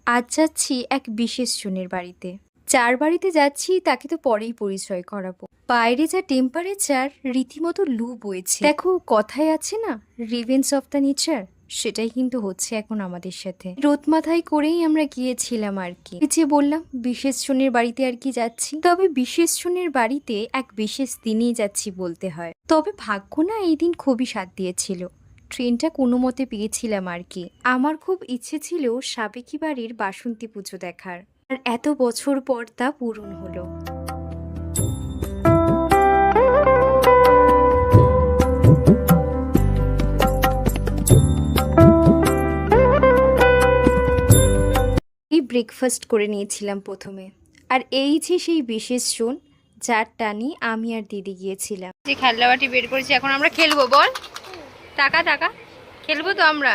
আজ যাচ্ছি এক বিশেষ জনের বাড়িতে। যার বাড়িতে যাচ্ছি তাকে তো পরেই পরিচয় করাবো। বাইরে যা টেম্পারেচার, রীতিমতো লু বইছে। দেখো, কথায় আছে না, রিভেঞ্জ অফ দ্য নেচার, সেটাই কিন্তু হচ্ছে এখন আমাদের সাথে। রোদ মাথায় করেই আমরা গিয়েছিলাম আর কি। এই যে বললাম বিশেষ জনের বাড়িতে আর কি যাচ্ছি, তবে বিশেষ জনের বাড়িতে এক বিশেষ দিনেই যাচ্ছি বলতে হয়। তবে ভাগ্য না এই দিন খুবই সাথ দিয়েছিল। ট্রেনটা কোনো মতে পেয়েছিলাম আর কি। আমার খুব ইচ্ছে ছিল সাবেকি বাড়ির বাসন্তী পুজো দেখার, আর এত বছর পর তা পূরণ হলো। এই ব্রেকফাস্ট করে নিয়েছিলাম প্রথমে। আর এই যে সেই বিশেষ জন, যার টানি আমি আর দিদি গিয়েছিলাম। যে খেলনা বাটি বের করেছি, এখন আমরা খেলবো। বল, টাকা টাকা খেলবো তো আমরা।